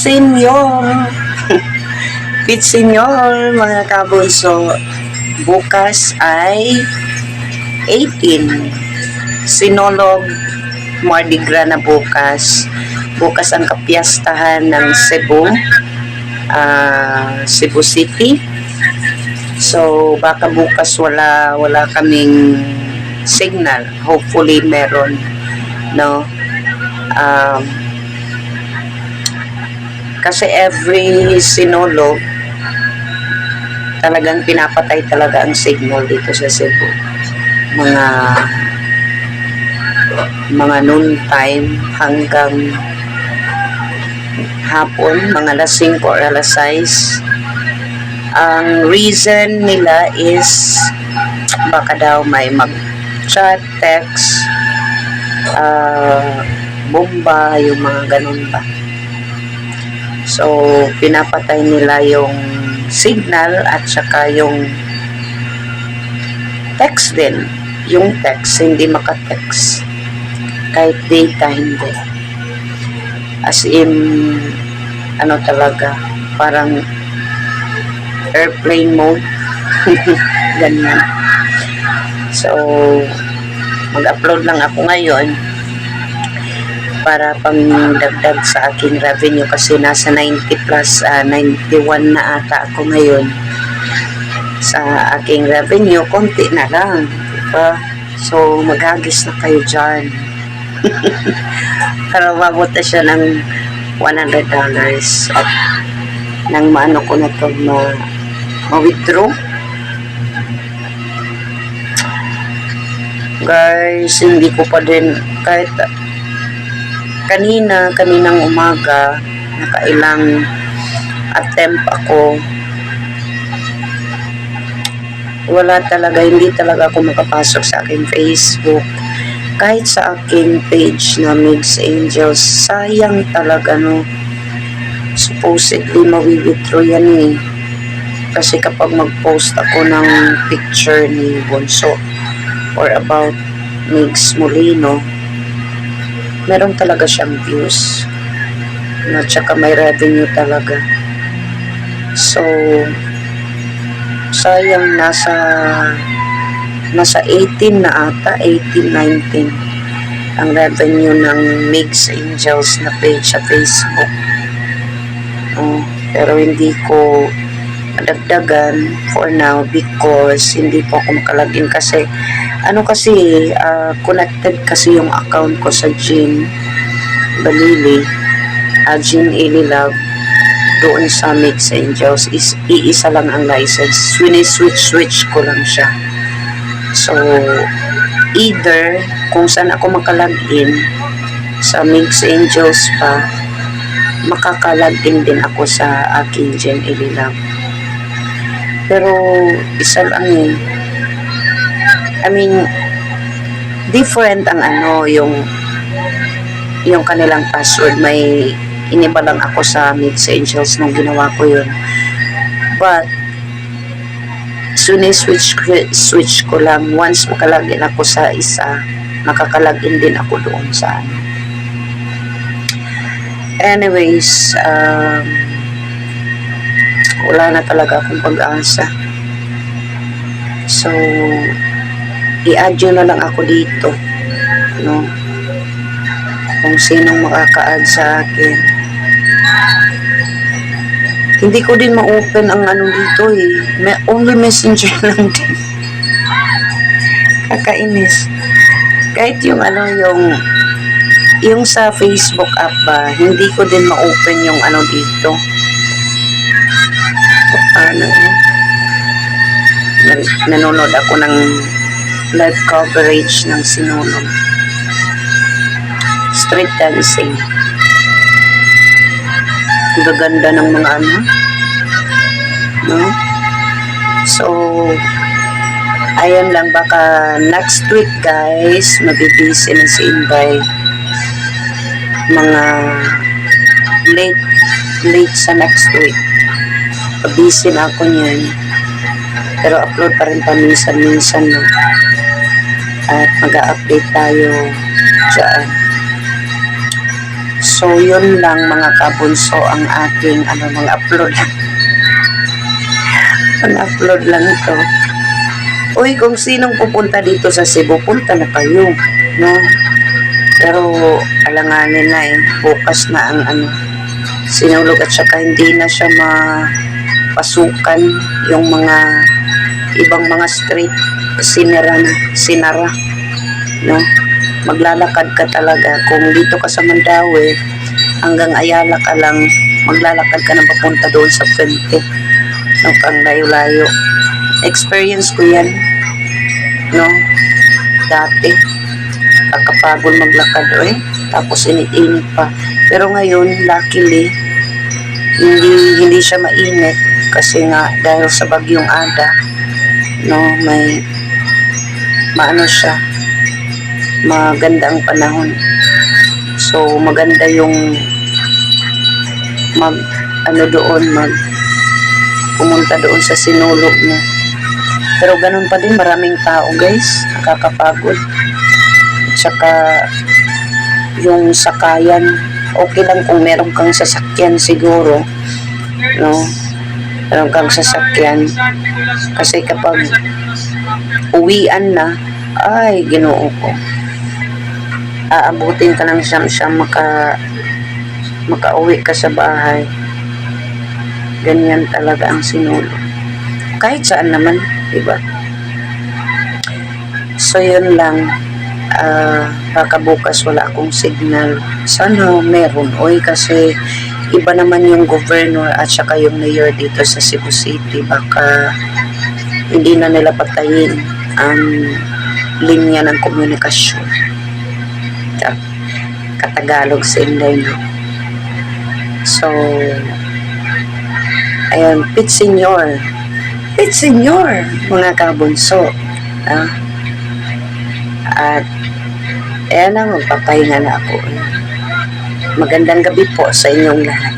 Senyor. Pit Senyor, mga kabunso. Bukas ay 18. Sinolog, Mardi Gras na bukas. Bukas ang kapiyastahan ng Cebu. Cebu City. So, baka bukas wala kaming signal. Hopefully, meron. No? Kasi every sinolog, talagang pinapatay talaga ang signal dito sa Cebu. Mga noon time hanggang hapon, mga alas 5 or alas 6. Ang reason nila is baka daw may mag-chat, text, bomba, yung mga ganun ba. So, pinapatay nila yung signal at saka yung text din. Yung text, hindi maka-text. Kahit data, hindi. As in, ano talaga, parang airplane mode. Ganyan. So, mag-upload lang ako ngayon para pang-dagdag sa aking revenue kasi nasa 90 plus, 91 na ata ako ngayon sa aking revenue. Konti na lang, diba? So, maghagis na kayo dyan. Para mabot na siya ng $100 at nang maano ko na ito ma-withdraw. Guys, hindi ko pa din kahit kaninang umaga nakailang attempt ako, wala talaga, hindi talaga ako makapasok sa aking Facebook, kahit sa aking page na Mix Angels. Sayang talaga, no? Supposedly mawi-withdraw yan eh, kasi kapag mag-post ako ng picture ni Bonso or about Mix Molino, meron talaga siyang views, no? Tsaka may revenue talaga. So, sayang, nasa 18 na ata, 18-19 ang revenue ng Mix Angels na page sa Facebook. Pero hindi ko madagdagan for now because hindi po ako makalagin kasi connected kasi yung account ko sa Jean Balili, Jean Elilab, doon sa Mix Angels. Iisa lang ang license, switch ko lang siya. So either kung saan ako makalagin sa Mix Angels pa, makakalagin din ako sa aking Jean Elilab. Pero isa lang eh, I mean, different ang yung kanilang password. May iniba lang ako sa Mix Angels nung ginawa ko yun. But, switch ko lang. Once makalagin ako sa isa, makakalagin din ako doon sa ano. Anyways, wala na talaga akong pag-asa. So, i-add nyo na lang ako dito, no? Kung sinong makaka-add sa akin. Hindi ko din ma-open ang ano dito eh. Only messenger lang din. Kakainis. Kahit yung yung sa Facebook app ba, hindi ko din ma-open yung ano dito. Nanonood ako ng live coverage ng Sinulog. Street dancing. Gaganda ng mga no? So, ayan lang, baka next week guys, mabibisi na si Inday. Mga late sa next week. Busy na ako niyan. Pero upload pa rin paminsan-minsan, no? At mag-a-update tayo dyan. So, yun lang mga kabunso ang aking mga upload. Pan-upload lang ito. Uy, kung sinong pupunta dito sa Cebu, punta na kayo. No? Pero, alanganin na bukas na ang sinulog at saka hindi na siya mapasukan yung mga ibang mga street sinara. No? Maglalakad ka talaga. Kung dito ka sa Mandaue, hanggang Ayala ka lang, maglalakad ka na papunta doon sa Fuente. No, kang layo-layo. Experience ko yan. No? Dati. Kakapagod maglakad. Tapos init-init pa. Pero ngayon, luckily, hindi siya mainit. Kasi nga, dahil sa bagyong Ada, no, may siya, maganda ang panahon. So, maganda yung pumunta doon sa sinulog niya. Pero ganun pa din, maraming tao guys, nakakapagod. At saka, yung sakayan, okay lang kung meron kang sasakyan siguro, no? Meron kang sasakyan. Kasi kapag uwian na, ay, Ginoo ko. Aabutin ka ng siyam-siyam makauwi ka sa bahay. Ganyan talaga ang sinulog. Kahit saan naman, diba? So, yun lang. Baka bukas wala akong signal. Sana meron. Kasi iba naman yung governor at saka yung mayor dito sa Cebu City. Baka hindi na nila patayin ang linya ng komunikasyon. Katagalog sa Inday, no? So, ayun, Pitsenyor, mga kabunso. At, ayan na, magpapahinga na ako. Magandang gabi po sa inyong lahat.